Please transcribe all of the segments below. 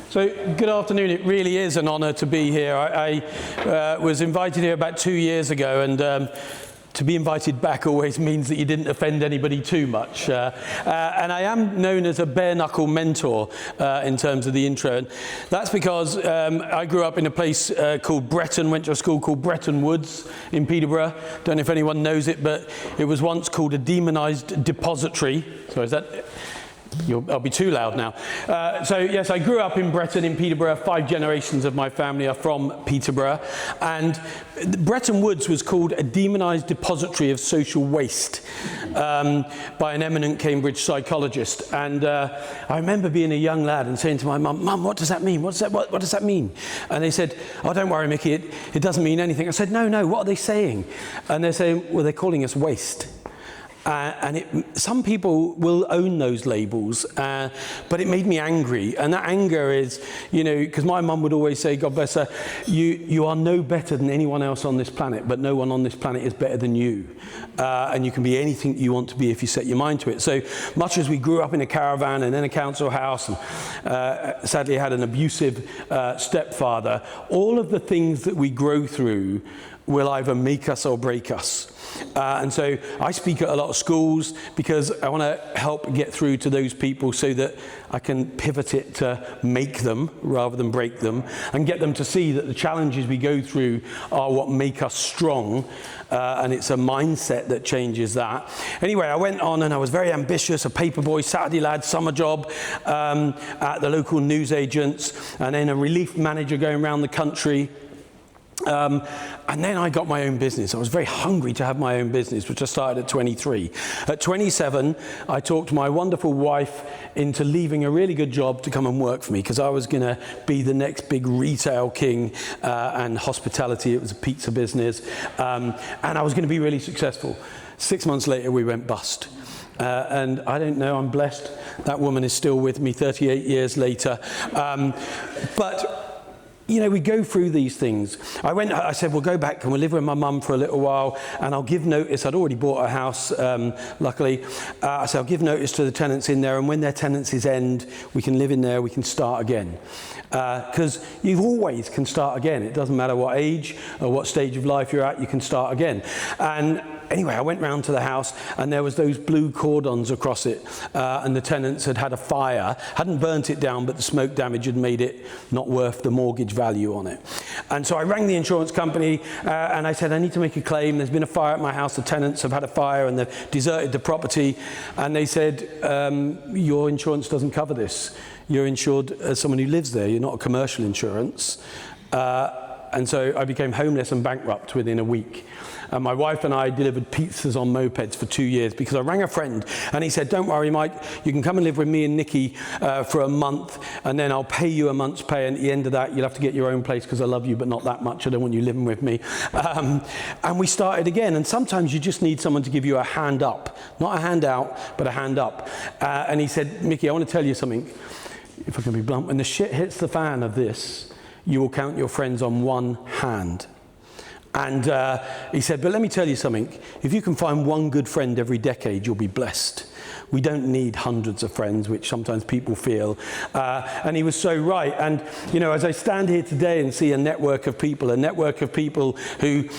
So, good afternoon. It really is an honor to be here. I was invited here about 2 years ago, and to be invited back always means that you didn't offend anybody too much. And I am known as a bare-knuckle mentor in terms of the intro. And that's because I grew up in a place called Bretton, went to a school called Bretton Woods in Peterborough. Don't know if anyone knows it, but it was once called a demonized depository. So is that... I'll be too loud now. So yes, I grew up in Bretton in Peterborough. 5 generations of my family are from Peterborough. And Bretton Woods was called a demonized depository of social waste by an eminent Cambridge psychologist. And I remember being a young lad and saying to my mum, "Mum, what does that mean? What does that mean?" And they said, "Oh, don't worry, Mickey, it doesn't mean anything." I said, no, what are they saying? And they're saying, well, they're calling us waste. Some people will own those labels, but it made me angry. And that anger is, because my mum would always say, God bless her, you are no better than anyone else on this planet, but no one on this planet is better than you. And you can be anything you want to be if you set your mind to it. So much as we grew up in a caravan and in a council house, and sadly had an abusive stepfather, all of the things that we grow through will either make us or break us. And so I speak at a lot of schools because I want to help get through to those people so that I can pivot it to make them rather than break them, and get them to see that the challenges we go through are what make us strong, and it's a mindset that changes that. Anyway, I went on and I was very ambitious, a paperboy, Saturday lad, summer job at the local newsagents, and then a relief manager going around the country. And then I got my own business. I was very hungry to have my own business, which I started at 23. At 27, I talked my wonderful wife into leaving a really good job to come and work for me, because I was going to be the next big retail king and hospitality. It was a pizza business. And I was going to be really successful. 6 months later, we went bust. And I don't know, I'm blessed. That woman is still with me 38 years later. But we go through these things. I said, we'll go back and we'll live with my mum for a little while, and I'll give notice. I'd already bought a house, luckily. I said, I'll give notice to the tenants in there, and when their tenancies end, we can live in there, we can start again. Because you always can start again. It doesn't matter what age or what stage of life you're at, you can start again. And anyway, I went round to the house, and there was those blue cordons across it, and the tenants had had a fire, hadn't burnt it down, but the smoke damage had made it not worth the mortgage value on it. And so I rang the insurance company, and I said, I need to make a claim. There's been a fire at my house. The tenants have had a fire, and they've deserted the property. And they said, your insurance doesn't cover this. You're insured as someone who lives there. You're not a commercial insurance. And so I became homeless and bankrupt within a week. And my wife and I delivered pizzas on mopeds for 2 years, because I rang a friend and he said, don't worry, Mike, you can come and live with me and Nikki for a month, and then I'll pay you a month's pay, and at the end of that you'll have to get your own place because I love you, but not that much. I don't want you living with me. And we started again. And sometimes you just need someone to give you a hand up, not a hand out, but a hand up. And he said, Mickey, I want to tell you something, if I can be blunt. When the shit hits the fan of this, you will count your friends on one hand. And he said, but let me tell you something. If you can find one good friend every decade, you'll be blessed. We don't need hundreds of friends, which sometimes people feel. And he was so right. And, as I stand here today and see a network of people who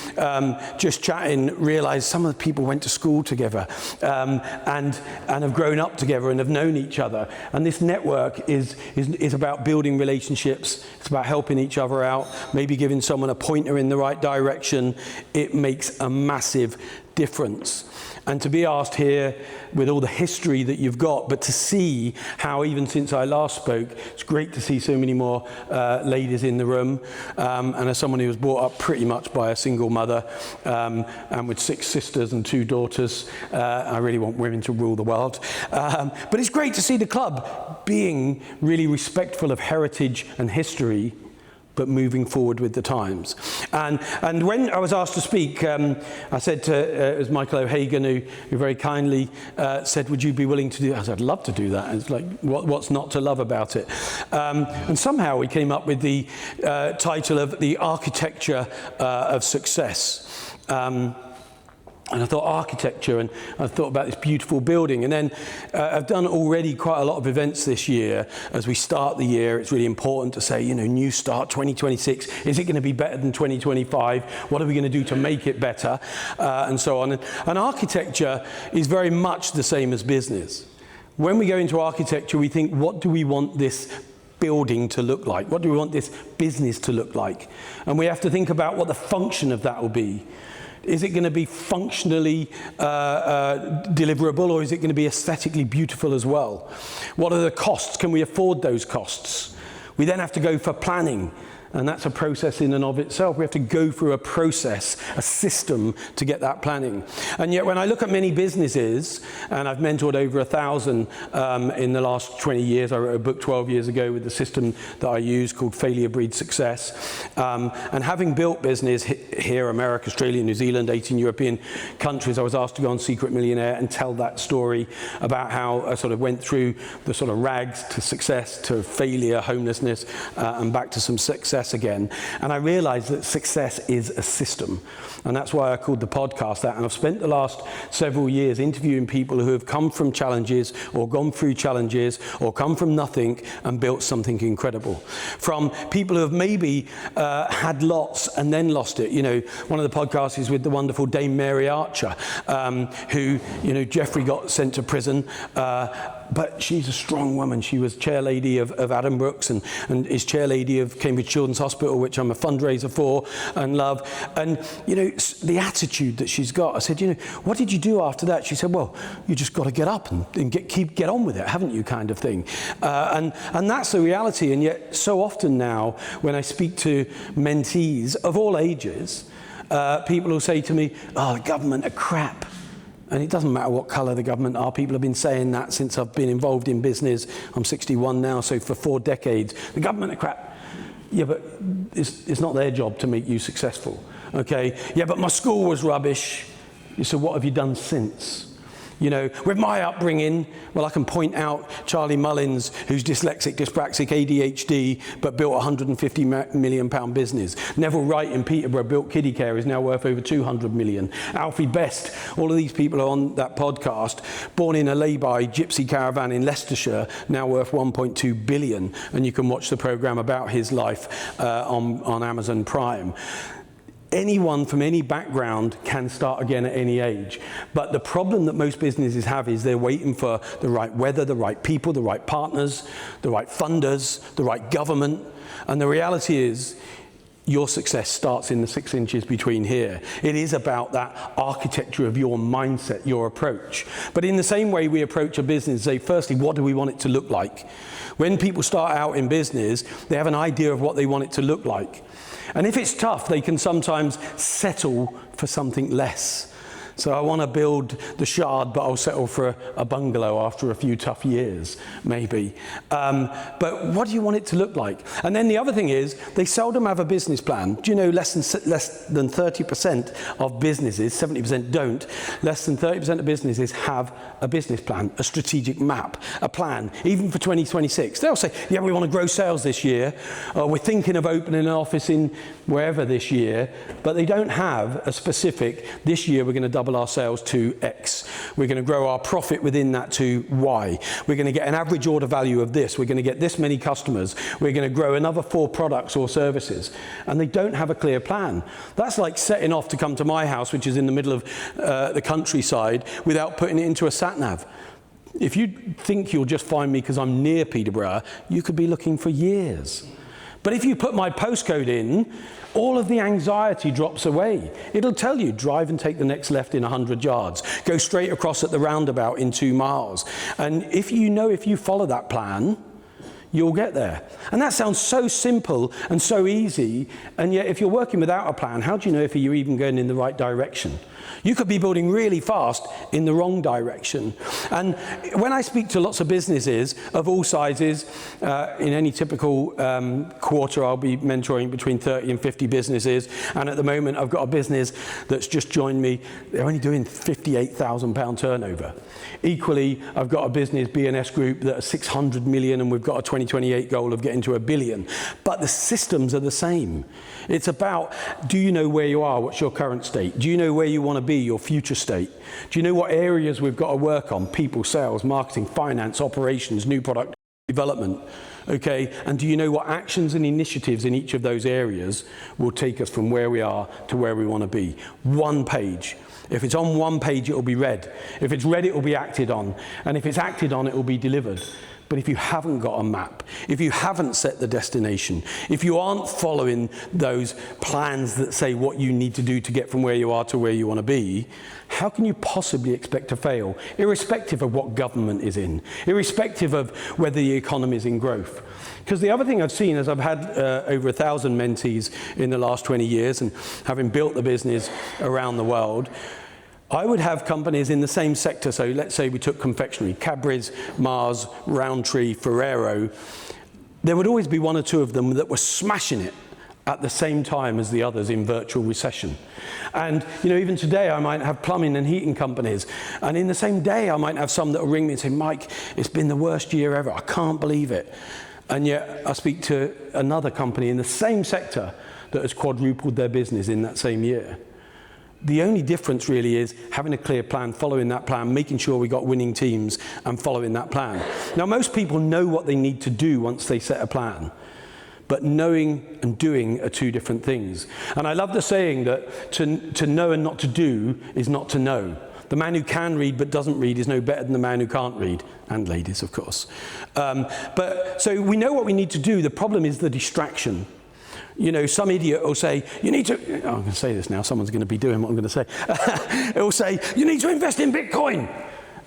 just chatting, realize some of the people went to school together and have grown up together and have known each other. And this network is about building relationships. It's about helping each other out, maybe giving someone a pointer in the right direction. It makes a massive difference. And to be asked here with all the history that you've got, but to see how even since I last spoke, it's great to see so many more ladies in the room. And as someone who was brought up pretty much by a single mother and with 6 sisters and 2 daughters, I really want women to rule the world. But it's great to see the club being really respectful of heritage and history, but moving forward with the times. And when I was asked to speak, I said to, it was Michael O'Hagan who very kindly said, would you be willing to do that? I said, I'd love to do that. And it's like, what's not to love about it? And somehow we came up with the title of The Architecture of Success. And I thought architecture, and I thought about this beautiful building. And then I've done already quite a lot of events this year. As we start the year, it's really important to say, new start 2026. Is it going to be better than 2025? What are we going to do to make it better? And so on. And architecture is very much the same as business. When we go into architecture, we think, what do we want this building to look like? What do we want this business to look like? And we have to think about what the function of that will be. Is it going to be functionally deliverable, or is it going to be aesthetically beautiful as well? What are the costs? Can we afford those costs? We then have to go for planning. And that's a process in and of itself. We have to go through a process, a system to get that planning. And yet when I look at many businesses, and I've mentored over 1,000 in the last 20 years, I wrote a book 12 years ago with the system that I use called Failure Breeds Success. And having built business here, America, Australia, New Zealand, 18 European countries, I was asked to go on Secret Millionaire and tell that story about how I sort of went through the sort of rags to success, to failure, homelessness, and back to some success again. And I realized that success is a system. And that's why I called the podcast that. And I've spent the last several years interviewing people who have come from challenges, or gone through challenges, or come from nothing and built something incredible. From people who have maybe had lots and then lost it. One of the podcasts is with the wonderful Dame Mary Archer, who, Jeffrey got sent to prison, but she's a strong woman. She was chair lady of Adam Brooks and is chair lady of Cambridge Children's Hospital, which I'm a fundraiser for and love. And, the attitude that she's got, I said, what did you do after that? She said, well, you just got to get up and get on with it, haven't you, kind of thing. And that's the reality. And yet so often now, when I speak to mentees of all ages, people will say to me, oh, the government are crap. And it doesn't matter what colour the government are. People have been saying that since I've been involved in business. I'm 61 now, so for 4 decades. The government are crap. Yeah, but it's not their job to make you successful. Okay? Yeah, but my school was rubbish. So what have you done since? With my upbringing, well, I can point out Charlie Mullins, who's dyslexic, dyspraxic, ADHD, but built a £150 million business. Neville Wright in Peterborough built kiddie care, is now worth over 200 million. Alfie Best, all of these people are on that podcast, born in a lay-by gypsy caravan in Leicestershire, now worth 1.2 billion. And you can watch the programme about his life on Amazon Prime. Anyone from any background can start again at any age. But the problem that most businesses have is they're waiting for the right weather, the right people, the right partners, the right funders, the right government. And the reality is, your success starts in the 6 inches between here. It is about that architecture of your mindset, your approach. But in the same way we approach a business, say, firstly, what do we want it to look like? When people start out in business, they have an idea of what they want it to look like. And if it's tough, they can sometimes settle for something less. So I want to build the Shard, but I'll settle for a bungalow after a few tough years, maybe. But what do you want it to look like? And then the other thing is, they seldom have a business plan. Do you know less than 30% of businesses, 70% don't, less than 30% of businesses have a business plan, a strategic map, a plan, even for 2026. They'll say, yeah, we want to grow sales this year, or we're thinking of opening an office in wherever this year, but they don't have a specific, this year we're going to double our sales to X. We're going to grow our profit within that to Y. We're going to get an average order value of this. We're going to get this many customers. We're going to grow another 4 products or services. And they don't have a clear plan. That's like setting off to come to my house, which is in the middle of the countryside, without putting it into a sat-nav. If you think you'll just find me because I'm near Peterborough, you could be looking for years. But if you put my postcode in, all of the anxiety drops away. It'll tell you, drive and take the next left in 100 yards. Go straight across at the roundabout in 2 miles. And if you follow that plan, you'll get there. And that sounds so simple and so easy. And yet if you're working without a plan, how do you know if you're even going in the right direction? You could be building really fast in the wrong direction. And when I speak to lots of businesses of all sizes, in any typical quarter, I'll be mentoring between 30 and 50 businesses. And at the moment, I've got a business that's just joined me. They're only doing £58,000 turnover. Equally, I've got a business, B&S Group, that are 600 million, and we've got a 2028 goal of getting to $1 billion. But the systems are the same. It's about, do you know where you are? What's your current state? Do you know where you want want to be, your future state? Do you know what areas we've got to work on? People, sales, marketing, finance, operations, new product development. Okay, and do you know what actions and initiatives in each of those areas will take us from where we are to where we want to be? One page. If it's on one page, it will be read. If it's read, it will be acted on. And if it's acted on, it will be delivered. But if you haven't got a map, if you haven't set the destination, if you aren't following those plans that say what you need to do to get from where you are to where you want to be, how can you possibly expect to fail, irrespective of what government is in, irrespective of whether the economy is in growth? Because the other thing I've seen is I've had over 1,000 mentees in the last 20 years, and having built the business around the world, I would have companies in the same sector. So let's say we took confectionery, Cadbury's, Mars, Rowntree, Ferrero. There would always be one or two of them that were smashing it at the same time as the others in virtual recession. And you know, even today I might have plumbing and heating companies, and in the same day I might have some that will ring me and say, Mike, it's been the worst year ever, I can't believe it. And yet I speak to another company in the same sector that has quadrupled their business in that same year. The only difference really is having a clear plan, following that plan, making sure we got winning teams and following that plan. Now, most people know what they need to do once they set a plan, but knowing and doing are two different things. And I love the saying that to know and not to do is not to know. The man who can read but doesn't read is no better than the man who can't read, and ladies, of course. But so we know what we need to do. The problem is the distraction. You know, some idiot will say, you need to, oh, I'm going to say this now, someone's going to be doing what I'm going to say. It will say, you need to invest in Bitcoin.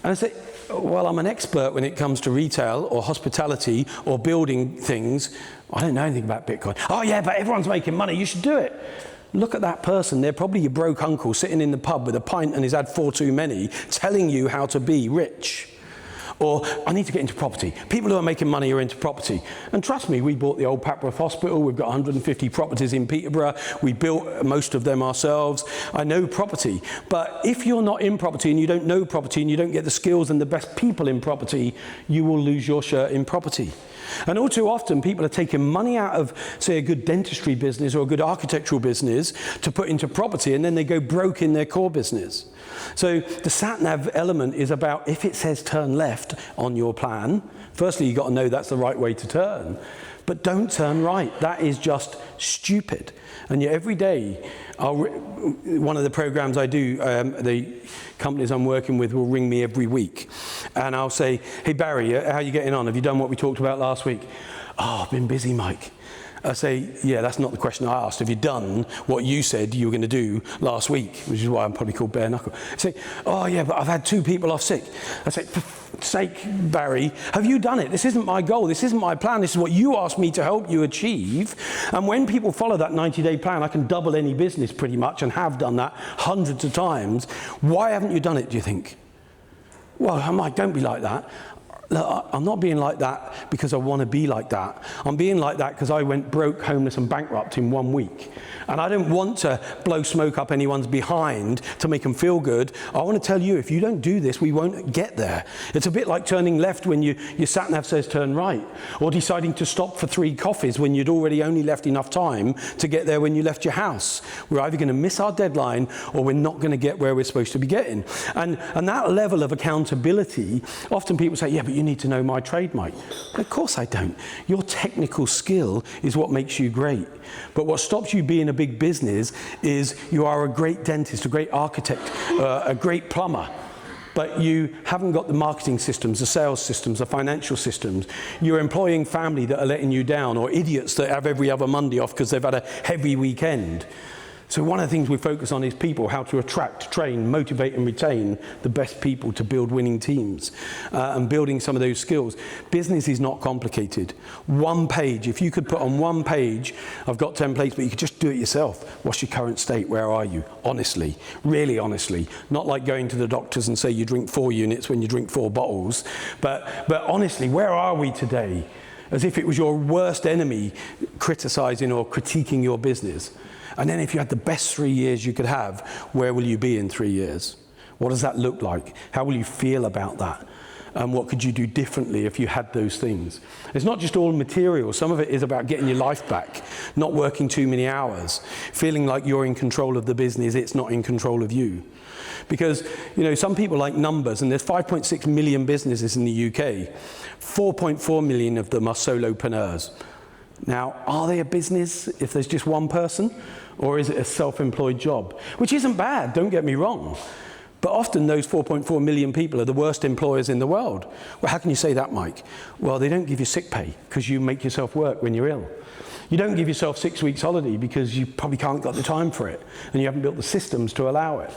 And I say, well, I'm an expert when it comes to retail or hospitality or building things. I don't know anything about Bitcoin. Oh yeah, but everyone's making money, you should do it. Look at that person, they're probably your broke uncle sitting in the pub with a pint and he's had 4 too many, telling you how to be rich. Or, I need to get into property. People who are making money are into property. And trust me, we bought the old Papworth Hospital. We've got 150 properties in Peterborough. We built most of them ourselves. I know property. But if you're not in property and you don't know property and you don't get the skills and the best people in property, you will lose your shirt in property. And all too often, people are taking money out of, say, a good dentistry business or a good architectural business to put into property, and then they go broke in their core business. So the sat-nav element is about, if it says turn left on your plan, firstly, you've got to know that's the right way to turn. But don't turn right. That is just stupid. And yet every day, one of the programs I do, the companies I'm working with will ring me every week. And I'll say, hey, Barry, how are you getting on? Have you done what we talked about last week? Oh, I've been busy, Mike. I say, yeah, that's not the question I asked. Have you done what you said you were going to do last week? Which is why I'm probably called bare knuckle. I say, oh yeah, but I've had 2 people off sick. I say, for sake, Barry, have you done it? This isn't my goal. This isn't my plan. This is what you asked me to help you achieve. And when people follow that 90-day plan, I can double any business pretty much, and have done that hundreds of times. Why haven't you done it, do you think? Well, I'm like, don't be like that. Look, I'm not being like that because I want to be like that. I'm being like that because I went broke, homeless and bankrupt in 1 week. And I don't want to blow smoke up anyone's behind to make them feel good. I want to tell you, if you don't do this, we won't get there. It's a bit like turning left when your sat-nav says turn right, or deciding to stop for 3 coffees when you'd already only left enough time to get there when you left your house. We're either going to miss our deadline or we're not going to get where we're supposed to be getting. And that level of accountability, often people say, yeah, but you need to know my trade, Mike. Of course I don't. Your technical skill is what makes you great. But what stops you being a big business is you are a great dentist, a great architect, a great plumber. But you haven't got the marketing systems, the sales systems, the financial systems. You're employing family that are letting you down, or idiots that have every other Monday off because they've had a heavy weekend. So one of the things we focus on is people, how to attract, train, motivate and retain the best people to build winning teams, and building some of those skills. Business is not complicated. 1 page, if you could put on 1 page, I've got templates, but you could just do it yourself. What's your current state? Where are you? Honestly, really honestly. Not like going to the doctors and say you drink 4 units when you drink 4 bottles, but honestly, where are we today? As if it was your worst enemy criticizing or critiquing your business. And then if you had the best 3 years you could have, where will you be in 3 years? What does that look like? How will you feel about that? And what could you do differently if you had those things? It's not just all material. Some of it is about getting your life back, not working too many hours, feeling like you're in control of the business, it's not in control of you. Because, some people like numbers, and there's 5.6 million businesses in the UK. 4.4 million of them are solopreneurs. Now, are they a business if there's just one person? Or is it a self-employed job? Which isn't bad, don't get me wrong. But often those 4.4 million people are the worst employers in the world. Well, how can you say that, Mike? Well, they don't give you sick pay because you make yourself work when you're ill. You don't give yourself 6 weeks holiday because you probably can't got the time for it and you haven't built the systems to allow it.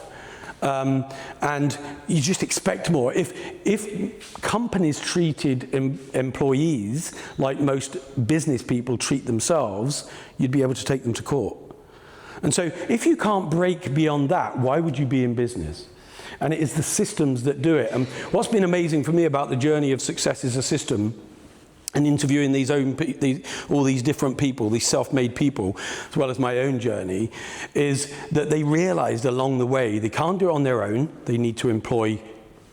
And you just expect more. If companies treated employees like most business people treat themselves, you'd be able to take them to court. And so if you can't break beyond that, why would you be in business? And it is the systems that do it. And what's been amazing for me about the journey of success as a system, and interviewing all these different people, these self-made people, as well as my own journey, is that they realized along the way they can't do it on their own. They need to employ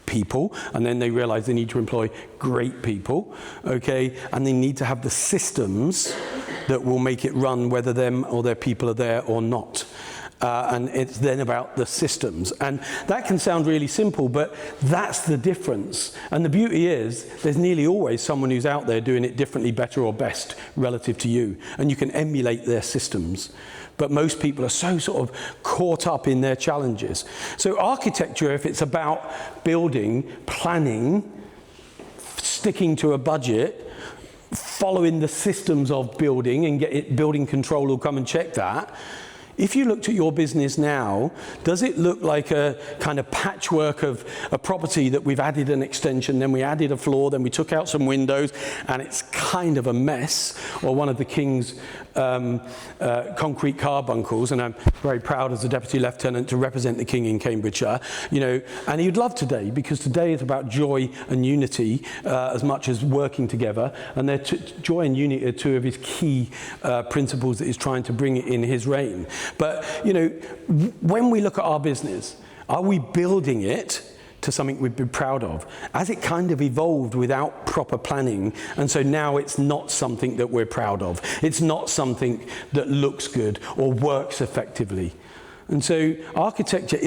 people, and then they realize they need to employ great people, okay? And they need to have the systems that will make it run whether them or their people are there or not. And it's then about the systems. And that can sound really simple, but that's the difference. And the beauty is, there's nearly always someone who's out there doing it differently, better or best relative to you. And you can emulate their systems. But most people are so sort of caught up in their challenges. So architecture, if it's about building, planning, sticking to a budget, following the systems of building and building control will come and check that. If you looked at your business now, does it look like a kind of patchwork of a property that we've added an extension, then we added a floor, then we took out some windows, and it's kind of a mess, or one of the King's concrete carbuncles, and I'm very proud as a Deputy Lieutenant to represent the King in Cambridgeshire, and he'd love today, because today is about joy and unity as much as working together, and joy and unity are two of his key principles that he's trying to bring in his reign. But, when we look at our business, are we building it to something we'd be proud of? Has it kind of evolved without proper planning? And so now it's not something that we're proud of. It's not something that looks good or works effectively. And so architecture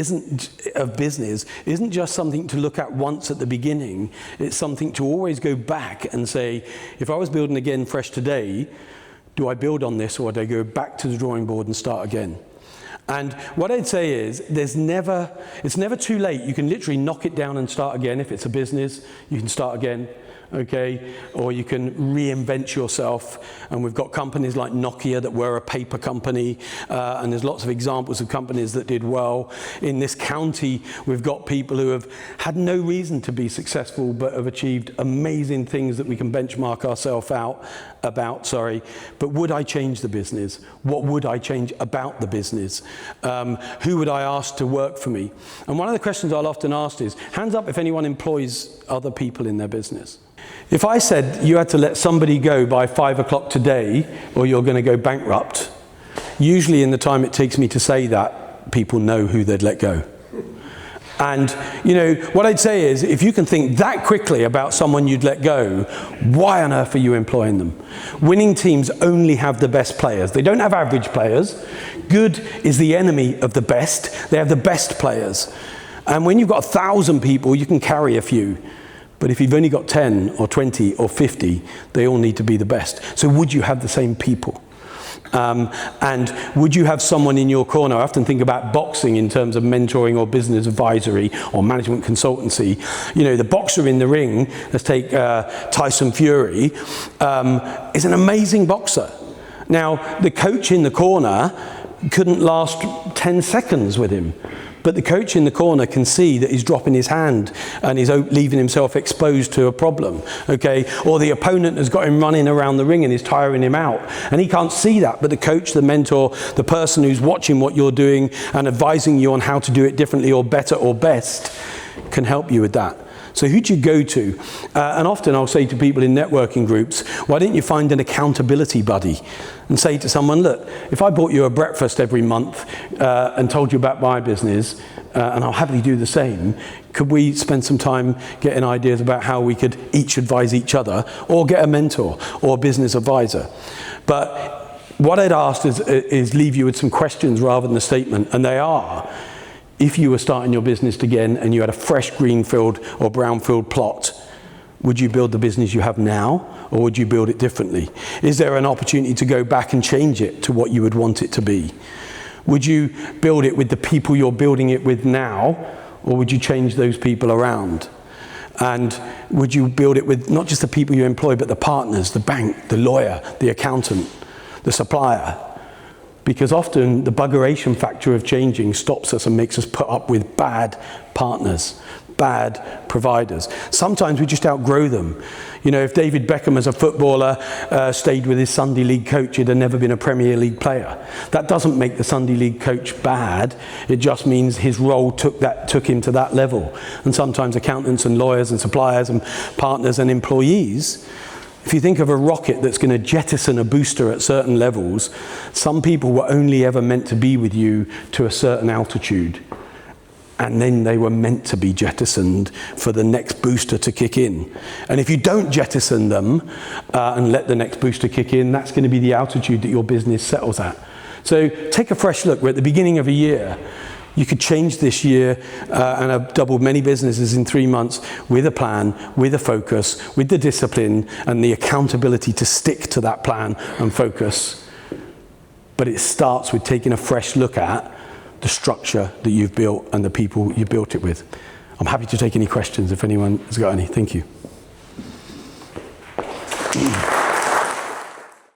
of business isn't just something to look at once at the beginning. It's something to always go back and say, if I was building again fresh today, do I build on this, or do I go back to the drawing board and start again? And what I'd say is, it's never too late. You can literally knock it down and start again. If it's a business, you can start again, okay? Or you can reinvent yourself. And we've got companies like Nokia that were a paper company, and there's lots of examples of companies that did well. In this county, we've got people who have had no reason to be successful, but have achieved amazing things that we can benchmark ourselves about. But would I change the business? What would I change about the business? Who would I ask to work for me? And one of the questions I'll often ask is, hands up if anyone employs other people in their business. If I said you had to let somebody go by 5 o'clock today, or you're going to go bankrupt, usually in the time it takes me to say that, people know who they'd let go. And, what I'd say is, if you can think that quickly about someone you'd let go, why on earth are you employing them? Winning teams only have the best players. They don't have average players. Good is the enemy of the best. They have the best players. And when you've got 1,000 people, you can carry a few. But if you've only got 10 or 20 or 50, they all need to be the best. So would you have the same people? And would you have someone in your corner? I often think about boxing in terms of mentoring or business advisory or management consultancy. The boxer in the ring, let's take Tyson Fury, is an amazing boxer. Now, the coach in the corner couldn't last 10 seconds with him. But the coach in the corner can see that he's dropping his hand and he's leaving himself exposed to a problem, okay? Or the opponent has got him running around the ring and is tiring him out. And he can't see that, but the coach, the mentor, the person who's watching what you're doing and advising you on how to do it differently or better or best can help you with that. So who do you go to? And often I'll say to people in networking groups, why don't you find an accountability buddy and say to someone, look, if I bought you a breakfast every month and told you about my business, and I'll happily do the same, could we spend some time getting ideas about how we could each advise each other, or get a mentor or a business advisor? But what I'd ask is leave you with some questions rather than a statement, and they are, if you were starting your business again and you had a fresh greenfield or brownfield plot, would you build the business you have now, or would you build it differently? Is there an opportunity to go back and change it to what you would want it to be? Would you build it with the people you're building it with now, or would you change those people around? And would you build it with not just the people you employ, but the partners, the bank, the lawyer, the accountant, the supplier? Because often the buggeration factor of changing stops us and makes us put up with bad partners, bad providers. Sometimes we just outgrow them. You know, if David Beckham as a footballer stayed with his Sunday League coach, he'd have never been a Premier League player. That doesn't make the Sunday League coach bad. It just means his role took him to that level. And sometimes accountants and lawyers and suppliers and partners and employees, if you think of a rocket that's going to jettison a booster at certain levels, some people were only ever meant to be with you to a certain altitude. And then they were meant to be jettisoned for the next booster to kick in. And if you don't jettison them and let the next booster kick in, that's going to be the altitude that your business settles at. So take a fresh look. We're at the beginning of a year. You could change this year, and I've doubled many businesses in 3 months with a plan, with a focus, with the discipline and the accountability to stick to that plan and focus. But it starts with taking a fresh look at the structure that you've built and the people you built it with. I'm happy to take any questions if anyone has got any. Thank you.